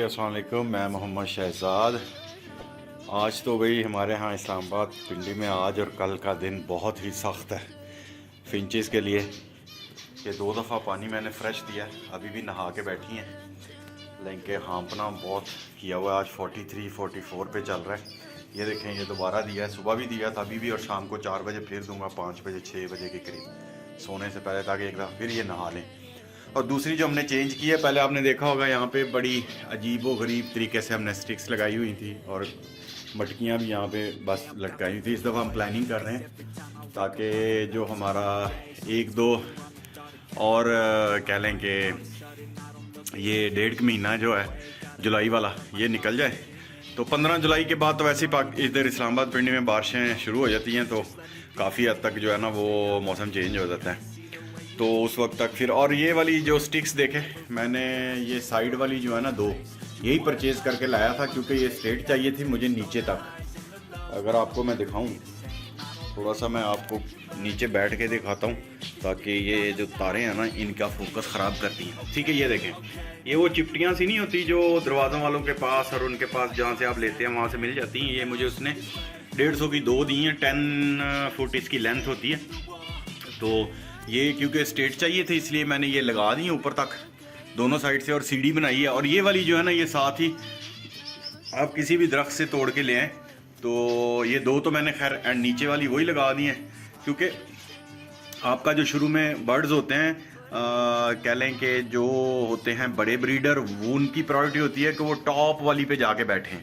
अस्सलाम वालेकुम। मैं मोहम्मद शहजाद। आज तो भाई हमारे यहाँ इस्लामाबाद पिंडी में आज और कल का दिन बहुत ही सख्त है फिंचेस के लिए। कि 2 दफ़ा पानी मैंने फ़्रेश दिया, अभी भी नहा के बैठी हैं, लेकिन हाँपना बहुत किया हुआ है। आज 43-44 पे चल रहा है। ये देखें, ये दोबारा दिया है, सुबह भी दिया था अभी भी, और शाम को 4 बजे फिर दूंगा, 5 बजे 6 बजे के करीब सोने से पहले, ताकि एक दफ़ा फिर ये नहा लें। और दूसरी जो हमने चेंज की है, पहले आपने देखा होगा यहाँ पे बड़ी अजीब व गरीब तरीके से हमने स्टिक्स लगाई हुई थी और मटकियाँ भी यहाँ पे बस लटकाई हुई थी। इस दफ़ा हम प्लानिंग कर रहे हैं ताकि जो हमारा 1-2 और कह लें कि ये 1.5 महीना जो है जुलाई वाला ये निकल जाए, तो 15 जुलाई के बाद तो वैसे ही इधर इस्लामाबाद पिंडी में बारिशें शुरू हो जाती हैं, तो काफ़ी हद तक जो है ना वो मौसम चेंज हो जाता है। तो उस वक्त तक फिर, और ये वाली जो स्टिक्स देखें, मैंने ये साइड वाली जो है ना 2 यही परचेज़ करके लाया था, क्योंकि ये स्ट्रेट चाहिए थी मुझे नीचे तक। अगर आपको मैं दिखाऊं, थोड़ा सा मैं आपको नीचे बैठ के दिखाता हूं, ताकि ये जो तारें हैं ना इनका फोकस ख़राब करती हैं। ठीक है, ये देखें, ये वो चिपटियाँ सी नहीं होती जो दरवाज़ों वालों के पास और उनके पास जहाँ से आप लेते हैं वहाँ से मिल जाती हैं। ये मुझे उसने 150 की 2 दी हैं, 10 फुट इसकी लेंथ होती है। तो ये क्योंकि स्ट्रेट चाहिए थे इसलिए मैंने ये लगा दी है ऊपर तक दोनों साइड से, और सीढ़ी बनाई है। और ये वाली जो है ना ये साथ ही आप किसी भी दरख्त से तोड़ के ले आएँ। तो ये 2 तो मैंने खैर एंड नीचे वाली वही लगा दी है, क्योंकि आपका जो शुरू में बर्ड्स होते हैं कह लें कि जो होते हैं बड़े ब्रीडर, वो उनकी प्रायोरिटी होती है कि वो टॉप वाली पे जाके बैठें,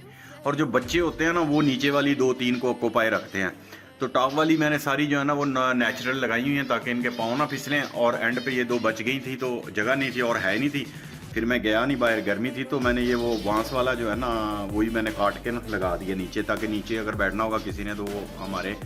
और जो बच्चे होते हैं ना वो नीचे वाली 2-3 को ऑक्यूपाई रखते हैं। तो टॉप वाली मैंने सारी जो है ना वो नेचुरल लगाई हुई हैं ताकि इनके पाँव ना फिसलें। और एंड पे ये 2 बच गई थी, तो जगह नहीं थी और है नहीं थी, फिर मैं गया नहीं, बाहर गर्मी थी, तो मैंने ये वो बांस वाला जो है ना वही मैंने काट के ना लगा दिया नीचे, ताकि नीचे अगर बैठना होगा किसी ने तो वो हमारे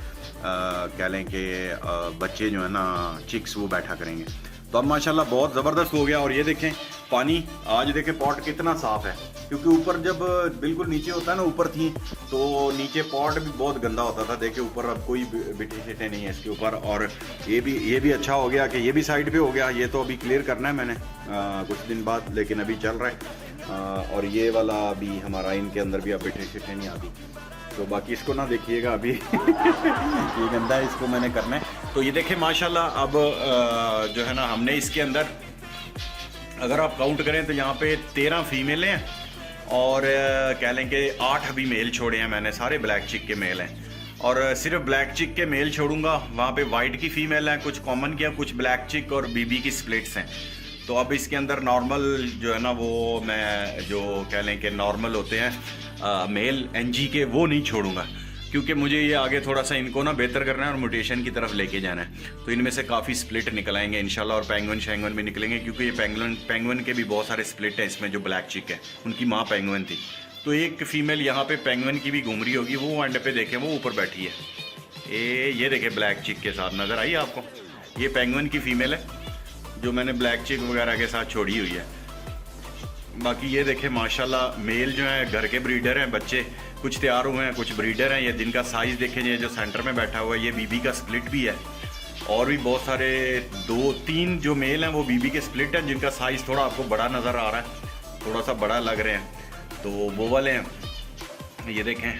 कह लें कि बच्चे जो है ना चिक्स वो बैठा करेंगे। तो अब माशाल्लाह बहुत ज़बरदस्त हो गया। और ये देखें पानी, आज देखें पॉट कितना साफ़ है, क्योंकि ऊपर जब बिल्कुल नीचे होता है ना, ऊपर थी तो नीचे पॉट भी बहुत गंदा होता था। देखिए ऊपर अब कोई बिटे शिटे नहीं है इसके ऊपर। और ये भी अच्छा हो गया कि ये भी साइड पे हो गया। ये तो अभी क्लियर करना है मैंने कुछ दिन बाद, लेकिन अभी चल रहा है। और ये वाला भी हमारा, इनके अंदर भी अब बिटे शिटे नहीं आती, तो बाकी इसको ना देखिएगा अभी ये गंदा है, इसको मैंने करना है। तो ये देखें माशाल्लाह अब जो है ना हमने इसके अंदर, अगर आप काउंट करें तो यहाँ पे 13 फीमेल हैं और कह लें कि 8 अभी मेल छोड़े हैं मैंने, सारे ब्लैक चिक के मेल हैं। और सिर्फ ब्लैक चिक के मेल छोड़ूंगा, वहाँ पे वाइट की फीमेल हैं, कुछ कॉमन किया, कुछ ब्लैक चिक और बीबी की स्प्लिट्स हैं। तो अब इसके अंदर नॉर्मल जो है ना वो मैं जो कह लें कि नॉर्मल होते हैं मेल एनजी के, वो नहीं छोड़ूंगा, क्योंकि मुझे ये आगे थोड़ा सा इनको ना बेहतर करना है और म्यूटेशन की तरफ लेके जाना है। तो इनमें से काफ़ी स्प्लिट निकल आएंगे इंशाल्लाह, और पेंगुइन शेंगुइन भी निकलेंगे, क्योंकि ये पेंगुइन के भी बहुत सारे स्प्लिट हैं इसमें। जो ब्लैक चिक है उनकी माँ पेंगुइन थी, तो एक फीमेल यहाँ पे पेंगुइन की भी घूम रही होगी, वो एंड पे देखें वो ऊपर बैठी है। ये देखे ब्लैक चिक के साथ, नज़र आई आपको? ये पेंगुइन की फीमेल है जो मैंने ब्लैक चिक वगैरह के साथ छोड़ी हुई है। बाकी ये देखें माशाल्लाह मेल जो है घर के ब्रीडर हैं, बच्चे कुछ तैयार हुए हैं, कुछ ब्रीडर हैं। ये जिनका साइज़ देखें, ये जो सेंटर में बैठा हुआ है ये बीबी का स्प्लिट भी है, और भी बहुत सारे 2-3 जो मेल हैं वो बीबी के स्प्लिट हैं, जिनका साइज़ थोड़ा आपको बड़ा नज़र आ रहा है, थोड़ा सा बड़ा लग रहे हैं, तो वो वाले हैं। ये देखें,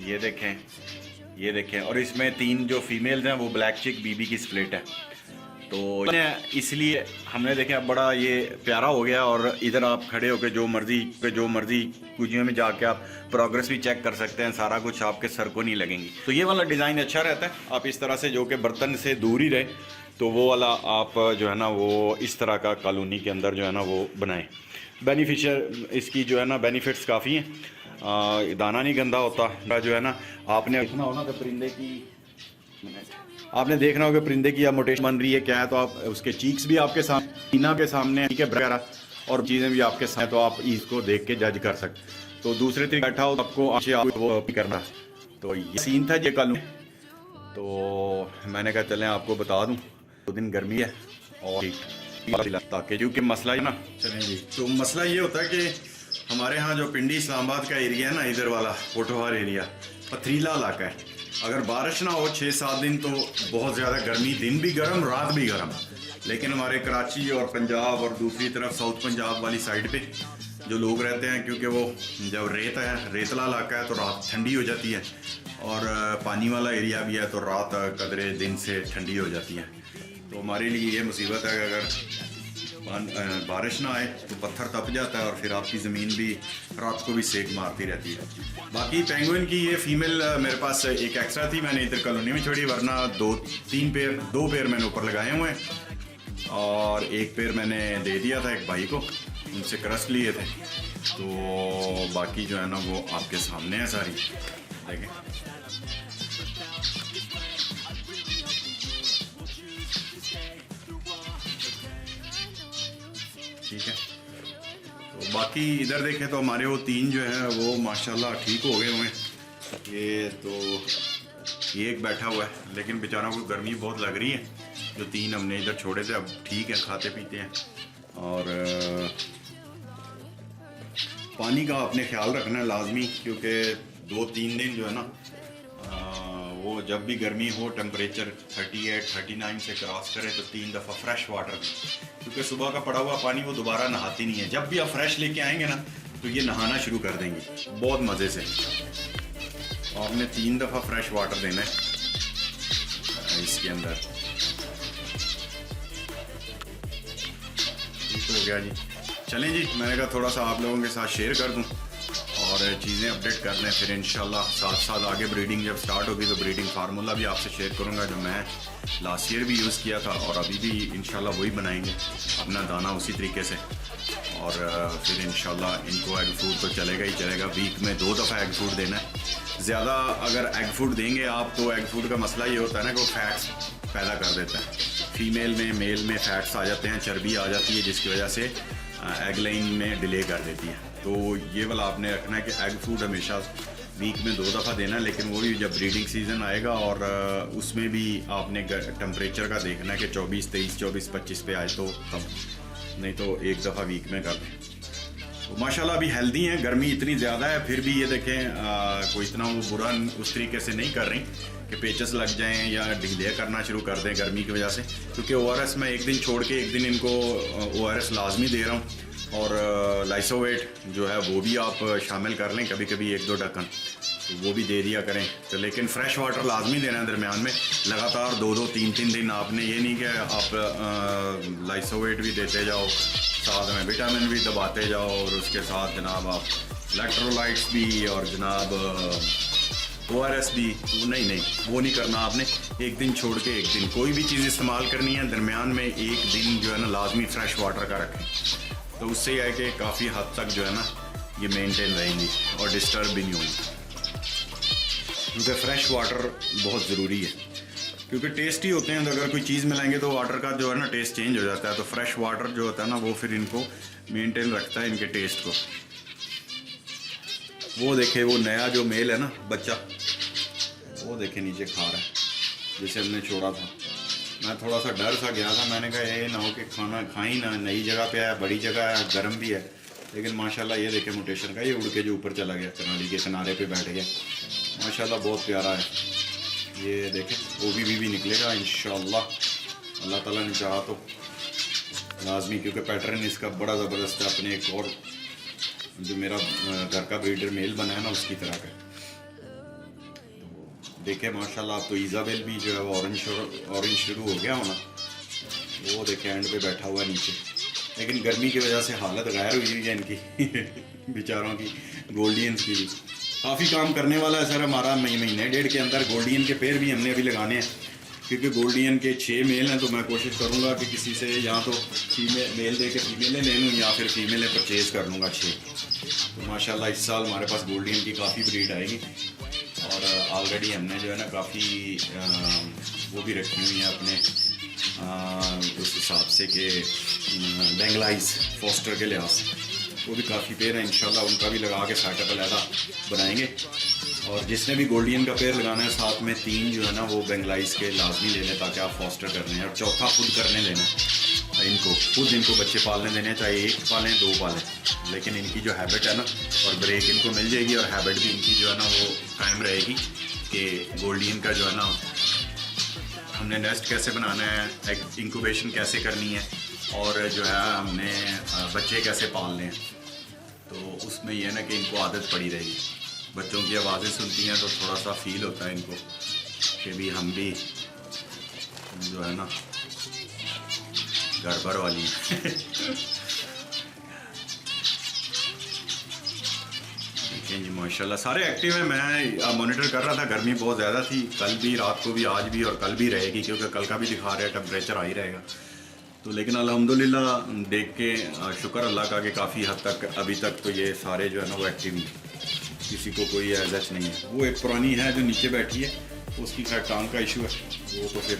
ये देखें, ये देखें। और इसमें 3 जो फीमेल्स हैं वो ब्लैक चिक बीबी की स्प्लिट है। तो इसलिए हमने देखें अब बड़ा ये प्यारा हो गया, और इधर आप खड़े होकर जो मर्जी कुजियों में जाके आप प्रोग्रेस भी चेक कर सकते हैं, सारा कुछ आपके सर को नहीं लगेंगी। तो ये वाला डिज़ाइन अच्छा रहता है, आप इस तरह से जो कि बर्तन से दूर ही रहे, तो वो वाला आप जो है ना वो इस तरह का कॉलोनी के अंदर जो है ना वो बनाएं। बेनिफिशियल इसकी जो है ना बेनिफिट्स काफ़ी हैं। दाना नहीं गंदा होता, जो है ना आपने देखना होगा कि परिंदे की या मोटेशन बन रही है क्या है, तो आप उसके चीक्स भी आपके सामने, सीना के सामने, ठीक है, वगैरह और चीज़ें भी आपके सामने, तो आप इसको देख के जज कर सकते। तो दूसरे तरीके बैठा हो तो आपको वो करना। तो ये सीन था ये कल, तो मैंने कहा चलें आपको बता दूं, 2 दिन गर्मी है और ताकि क्योंकि मसला है ना, चलें जी। तो मसला ये होता है कि हमारे यहाँ जो पिंडी इस्लामाबाद का एरिया है ना, इधर वाला पोटोहार एरिया पथरीला इलाका है। अगर बारिश ना हो 6-7 दिन तो बहुत ज़्यादा गर्मी, दिन भी गर्म रात भी गर्म। लेकिन हमारे कराची और पंजाब और दूसरी तरफ साउथ पंजाब वाली साइड पे जो लोग रहते हैं, क्योंकि वो जब रेत है, रेतला इलाका है, तो रात ठंडी हो जाती है, और पानी वाला एरिया भी है, तो रात कदरे दिन से ठंडी हो जाती है। तो हमारे लिए ये मुसीबत है कि अगर बारिश ना आए तो पत्थर तप जाता है और फिर आपकी ज़मीन भी रात को भी सेक मारती रहती है। बाकी पेंगुइन की ये फीमेल मेरे पास एक एक्स्ट्रा थी, मैंने इधर कॉलोनी में छोड़ी, वरना दो पेयर मैंने ऊपर लगाए हुए हैं और एक पेयर मैंने दे दिया था एक भाई को, उनसे क्रस्ट लिए थे। तो बाकी जो है ना वो आपके सामने है सारी, देखें। ठीक है, तो बाकी इधर देखें तो हमारे वो 3 जो है वो माशाल्लाह ठीक हो गए हुए हैं। ये तो ये एक बैठा हुआ है, लेकिन बेचारों को गर्मी बहुत लग रही है। जो 3 हमने इधर छोड़े थे अब ठीक है, खाते पीते हैं। और पानी का आपने ख्याल रखना है लाजमी, क्योंकि 2-3 दिन जो है ना वो जब भी गर्मी हो, टेम्परेचर 38-39 से क्रॉस करे तो 3 दफ़ा फ्रेश वाटर, क्योंकि सुबह का पड़ा हुआ पानी वो दोबारा नहाती नहीं है। जब भी आप फ्रेश लेके आएंगे ना तो ये नहाना शुरू कर देंगे बहुत मज़े से। आपने 3 दफ़ा फ्रेश वाटर देना है इसके अंदर। ठीक हो गया जी, चलें जी, मैंने कहा थोड़ा सा आप लोगों के साथ शेयर कर दूं और चीज़ें अपडेट कर लें। फिर इंशाल्लाह साथ साथ आगे ब्रीडिंग जब स्टार्ट होगी तो ब्रीडिंग फार्मूला भी आपसे शेयर करूंगा, जो मैं लास्ट ईयर भी यूज़ किया था और अभी भी इंशाल्लाह वही बनाएंगे, अपना दाना उसी तरीके से। और फिर इंशाल्लाह इनको एग फूड तो चलेगा ही चलेगा, वीक में 2 दफ़ा एग फूड देना है। ज़्यादा अगर एग फूड देंगे आप तो एग फूड का मसला ये होता है ना कि वो फैट्स पैदा कर देता है। फीमेल में मेल में फैट्स आ जाते हैं, चर्बी आ जाती है, जिसकी वजह से एग लाइन में डिले कर देती है। तो ये वाला आपने रखना है कि एग फूड हमेशा वीक में 2 दफ़ा देना है, लेकिन वो भी जब ब्रीडिंग सीज़न आएगा और उसमें भी आपने टेम्परेचर का देखना है कि 24, 23, 24, 25 पे आए तो कम, नहीं तो 1 दफ़ा वीक में कर दें। तो माशाल्लाह अभी हेल्दी हैं, गर्मी इतनी ज़्यादा है फिर भी ये देखें कोई इतना वो बुरा उस तरीके से नहीं कर रही कि पेचस लग जाएं या ढीले करना शुरू कर दें गर्मी की वजह से। क्योंकि ORS मैं एक दिन छोड़ के एक दिन इनको ORS लाजमी दे रहा हूँ, और लाइसोवेट जो है वो भी आप शामिल कर लें, कभी कभी 1-2 ढक्कन तो वो भी दे दिया करें। तो लेकिन फ्रेश वाटर लाजमी देना है दरमियान में, लगातार 2-2, 3-3 दिन आपने, ये नहीं कि आप लाइसोवेट भी देते जाओ, साथ में विटामिन भी दबाते जाओ, और उसके साथ जनाब आप इलेक्ट्रोलाइट्स भी और जनाब ORS भी, नहीं वो नहीं करना आपने। एक दिन छोड़ के एक दिन कोई भी चीज़ इस्तेमाल करनी है, दरमियान में एक दिन जो है ना लाजमी फ्रेश वाटर का रखें, तो उससे यह है कि काफ़ी हद तक जो है ना ये मेंटेन रहेंगी और डिस्टर्ब भी नहीं होंगी। क्योंकि फ्रेश वाटर बहुत ज़रूरी है, क्योंकि टेस्टी होते हैं, तो अगर कोई चीज़ मिलाएंगे तो वाटर का जो है ना टेस्ट चेंज हो जाता है। तो फ्रेश वाटर जो होता है ना वो फिर इनको मेंटेन रखता है, इनके टेस्ट को। वो देखे वो नया जो मेल है ना बच्चा, वो देखे नीचे खा रहा है, जैसे हमने छोड़ा था। मैं थोड़ा सा डर सा गया था, मैंने कहा ये ना हो कि खाना खाई ना, नई जगह पे है, बड़ी जगह है, गर्म भी है, लेकिन माशाल्लाह ये देखे म्यूटेशन का, ये उड़ के जो ऊपर चला गया, कनाली के किनारे पे बैठ गया, माशाल्लाह बहुत प्यारा है। ये देखें वो भी निकलेगा इंशाल्लाह, अल्लाह ताला ने चाहा तो लाजमी, क्योंकि पैटर्न इसका बड़ा ज़बरदस्त है, अपने एक और जो मेरा घर का ब्रीडर मेल बना है ना उसकी तरह का। तो देखें माशाल्लाह, अब तो इज़ाबेल भी जो है वो ऑरेंज शुरू हो गया होना, वो देखें एंड पे बैठा हुआ है नीचे, लेकिन गर्मी की वजह से हालत गैर हुई है इनकी बेचारों की, गोल्डियंस की भी। काफ़ी काम करने वाला है सर हमारा, महीने 1.5 के अंदर गोल्डियन के पेड़ भी हमने अभी लगाने हैं, क्योंकि गोल्डियन के 6 मेल हैं, तो मैं कोशिश करूंगा कि किसी से या तो मेल दे के फीमेलें ले लूँ या फिर फीमेलें परचेज़ कर लूँगा 6। तो माशाल्लाह इस साल हमारे पास गोल्डियन की काफ़ी ब्रीड आएगी, और ऑलरेडी हमने जो है ना काफ़ी वो भी रखी हुई हैं अपने उस हिसाब से कि बेंगलाइज फोस्टर के लिहाज से, वो भी काफ़ी पेड़ हैं, इंशाल्लाह उनका भी लगा के सेटअप अलहदा बनाएंगे। और जिसने भी गोल्डियन का पेड़ लगाना है साथ में 3 जो है ना वो बेंगलाइज के लाजमी ले लें, ताकि आप फॉस्टर करने हैं, और चौथा खुद करने लेना, इनको बच्चे पालने देने, चाहे 1 पालें 2 पालें, लेकिन इनकी जो हैबिट है ना, और ब्रेक इनको मिल जाएगी और हैबिट भी इनकी जो है ना वो कायम रहेगी कि गोल्डियन का जो है ना हमने नेस्ट कैसे बनाना है, इंक्यूबेशन कैसे करनी है, और जो है हमने बच्चे कैसे पालने हैं। तो उसमें यह ना कि इनको आदत पड़ी रहेगी। बच्चों की आवाज़ें सुनती हैं तो थोड़ा सा फील होता है इनको कि भी हम भी जो है ना गड़बड़ वाली जी माशाल्लाह सारे एक्टिव हैं। मैं मॉनिटर कर रहा था, गर्मी बहुत ज़्यादा थी, कल भी, रात को भी, आज भी और कल भी रहेगी, क्योंकि कल का भी दिखा रहे हैं टेम्परेचर आ ही रहेगा। तो लेकिन अल्हम्दुलिल्लाह देख के शुक्र अल्लाह का कि काफ़ी हद तक अभी तक तो ये सारे जो है ना वो एक्टिव हैं, किसी को कोई एजच नहीं है। वो एक पुरानी है जो नीचे बैठी है, उसकी खैर टांग का इशू है, वो तो फिर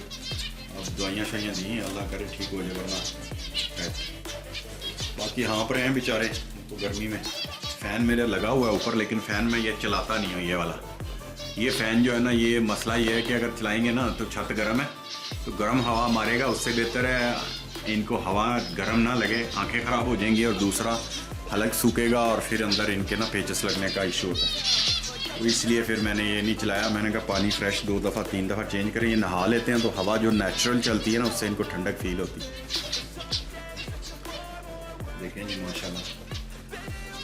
अब दवाइयाँ शाइयाँ दी हैं, अल्लाह करे ठीक हो जाए, वरना बाकी हाँ पर हैं बेचारे तो गर्मी में। फ़ैन मेरा लगा हुआ है ऊपर, लेकिन फ़ैन में ये चलाता नहीं हूँ, ये वाला। ये फ़ैन जो है ना, ये मसला ये है कि अगर चलाएंगे ना तो छत गर्म है, तो गर्म हवा मारेगा, उससे बेहतर है इनको हवा गर्म ना लगे, आंखें ख़राब हो जाएंगी, और दूसरा हलक सूखेगा और फिर अंदर इनके ना पेचस लगने का इशू होता है। तो इसलिए फिर मैंने ये नहीं चलाया। मैंने कहा पानी फ्रेश 2 दफ़ा 3 दफ़ा चेंज करें, ये नहा लेते हैं तो हवा जो नेचुरल चलती है ना उससे इनको ठंडक फील होती है। देखें जी माशाल्लाह,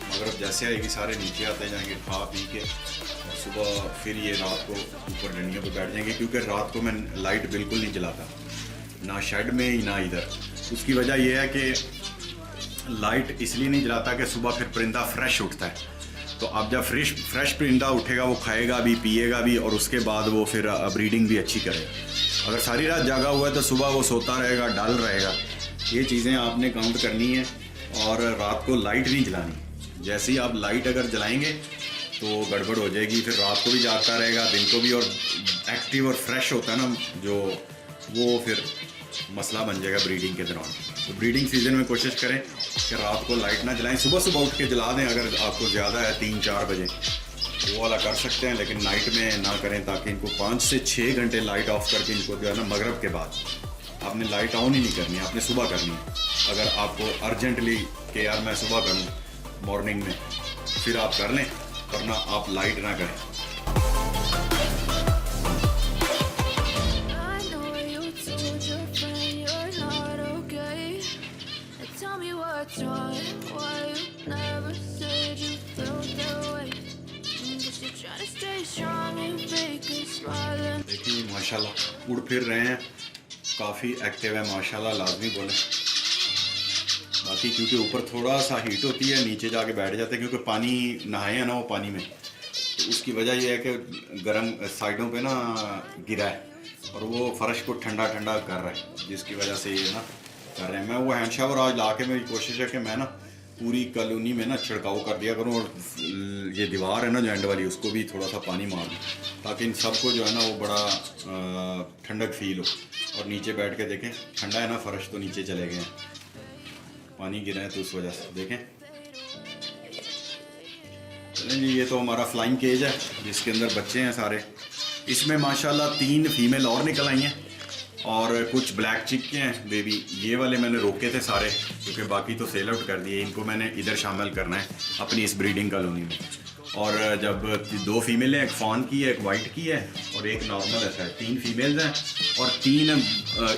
मगर जैसे आएगी सारे नीचे आते जाएंगे खा पी के, और सुबह फिर ये रात को ऊपर डंडियों पे बैठ जाएंगे, क्योंकि रात को मैं लाइट बिल्कुल नहीं जलाता, ना शेड में ना इधर। उसकी वजह यह है कि लाइट इसलिए नहीं जलाता कि सुबह फिर परिंदा फ्रेश उठता है, तो अब जब फ्रेश परिंदा उठेगा वो खाएगा भी, पिएगा भी, और उसके बाद वो फिर ब्रीडिंग भी अच्छी करेगा। अगर सारी रात जागा हुआ है तो सुबह वो सोता रहेगा, डल रहेगा। ये चीज़ें आपने काउंट करनी है, और रात को लाइट नहीं जलानी। जैसे ही आप लाइट अगर जलाएंगे तो गड़बड़ हो जाएगी, फिर रात को भी जागता रहेगा, दिन को भी, और एक्टिव और फ्रेश होता है ना जो, वो फिर मसला बन जाएगा ब्रीडिंग के दौरान। तो ब्रीडिंग सीजन में कोशिश करें कि रात को लाइट ना जलाएं, सुबह सुबह उठ के जला दें। अगर आपको ज़्यादा है 3-4 बजे वो वाला कर सकते हैं, लेकिन नाइट में ना करें, ताकि इनको 5 से 6 घंटे लाइट ऑफ करके इनको जो है ना मगरब के बाद आपने लाइट ऑन ही नहीं करनी है, आपने सुबह करनी है। अगर आपको अर्जेंटली कि यार मैं सुबह करूँ मॉर्निंग में, फिर आप कर लें, वरना आप लाइट ना करें। देखिए माशाल्लाह उड़ फिर रहे हैं, काफ़ी एक्टिव है माशाल्लाह, लाजमी बोलें। बाकी क्योंकि ऊपर थोड़ा सा हीट होती है, नीचे जाके बैठ जाते हैं, क्योंकि पानी नहाए हैं ना वो पानी में, तो उसकी वजह यह है कि गर्म साइडों पे ना गिरा है, और वो फर्श को ठंडा ठंडा कर रहा है, जिसकी वजह से ये ना कर रहे हैं। मैं वो हैंड शावर आज ला के, मेरी कोशिश है कि मैं ना पूरी कॉलोनी में ना छिड़काव कर दिया करूँ, और ये दीवार है ना जो एंड वाली, उसको भी थोड़ा सा पानी मार दूँ, ताकि इन सबको जो है ना वो बड़ा ठंडक फील हो। और नीचे बैठ के देखें, ठंडा है ना फर्श, तो नीचे चले गए हैं, पानी गिरा है तो उस वजह से। देखें चलें जी, ये तो हमारा फ्लाइंग केज है जिसके अंदर बच्चे हैं सारे। इसमें माशाल्लाह 3 फीमेल और निकल आई हैं, और कुछ ब्लैक चिक के हैं बेबी। ये वाले मैंने रोके थे सारे, क्योंकि बाकी तो सेल आउट कर दिए। इनको मैंने इधर शामिल करना है अपनी इस ब्रीडिंग कॉलोनी में। और जब 2 फीमेल हैं, एक फॉन की है, एक वाइट की है, और एक नॉर्मल है। 3 फीमेल्स हैं, और 3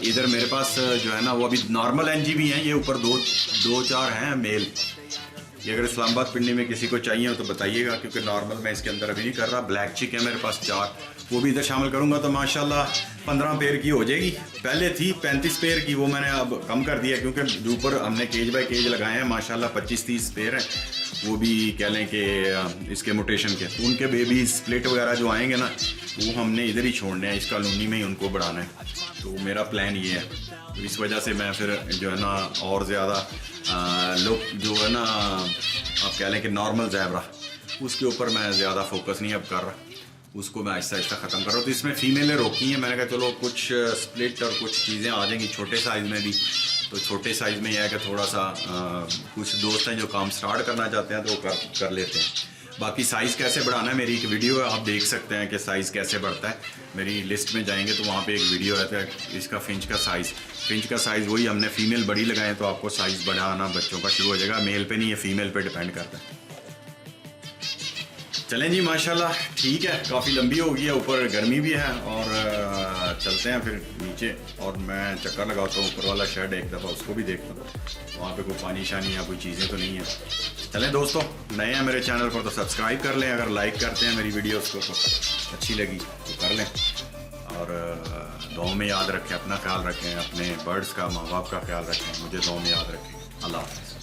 इधर मेरे पास जो है ना वो अभी नॉर्मल एनजी भी हैं। ये ऊपर 2-4 हैं मेल। ये अगर इस्लामाबाद पिंडी में किसी को चाहिए हो तो बताइएगा, क्योंकि नॉर्मल मैं इसके अंदर अभी नहीं कर रहा। ब्लैक चिक है मेरे पास 4, वो भी इधर शामिल करूँगा तो माशाल्लाह 15 पेयर की हो जाएगी। पहले थी 35 पेयर की, वो मैंने अब कम कर दिया, क्योंकि ऊपर हमने केज बाय केज लगाए हैं माशाल्लाह 25-30 पेयर हैं। वो भी कह लें कि इसके मोटेशन के, तो उनके बेबी स्प्लिट वगैरह जो आएंगे ना, वो हमने इधर ही छोड़ने हैं, इस कॉलोनी में ही उनको बढ़ाना है। तो मेरा प्लान ये है, तो इस वजह से मैं फिर जो है ना और ज़्यादा लोग जो है ना आप कह लें कि नॉर्मल ज़ैबरा, उसके ऊपर मैं ज़्यादा फोकस नहीं अब कर रहा, उसको मैं आहिस्ता आहिस्ता ख़त्म कर रहा हूँ। तो इसमें फ़ीमेलें रोकी हैं, मैंने कहा चलो कुछ स्प्लिट और कुछ चीज़ें आ जाएंगी छोटे साइज़ में भी। तो छोटे साइज़ में यह है कि थोड़ा सा कुछ दोस्त हैं जो काम स्टार्ट करना चाहते हैं तो वो कर लेते हैं। बाकी साइज़ कैसे बढ़ाना है, मेरी एक वीडियो है, आप देख सकते हैं कि साइज़ कैसे बढ़ता है। मेरी लिस्ट में जाएंगे तो वहाँ पे एक वीडियो रहता है इसका फिंच का साइज़ वही हमने फ़ीमेल बड़ी लगाए, तो आपको साइज़ बढ़ाना बच्चों का शुरू हो जाएगा। मेल पे नहीं, ये फ़ीमेल पे डिपेंड करता है। चलें जी, माशाल्लाह ठीक है, काफ़ी लंबी हो गई है, ऊपर गर्मी भी है और चलते हैं फिर नीचे और मैं चक्कर लगाता हूँ ऊपर वाला शेड एक दफ़ा, उसको भी देखता हूँ वहाँ पे कोई पानी शानी या कोई चीज़ें तो नहीं है। चलें दोस्तों, नए हैं मेरे चैनल पर तो सब्सक्राइब कर लें, अगर लाइक करते हैं मेरी वीडियोस को तो अच्छी लगी तो कर लें, और दुआ में याद रखें, अपना ख्याल रखें, अपने बर्ड्स का, माँ बाप का ख्याल रखें, मुझे दुआ में याद रखें। अल्लाह हाफ़िज़।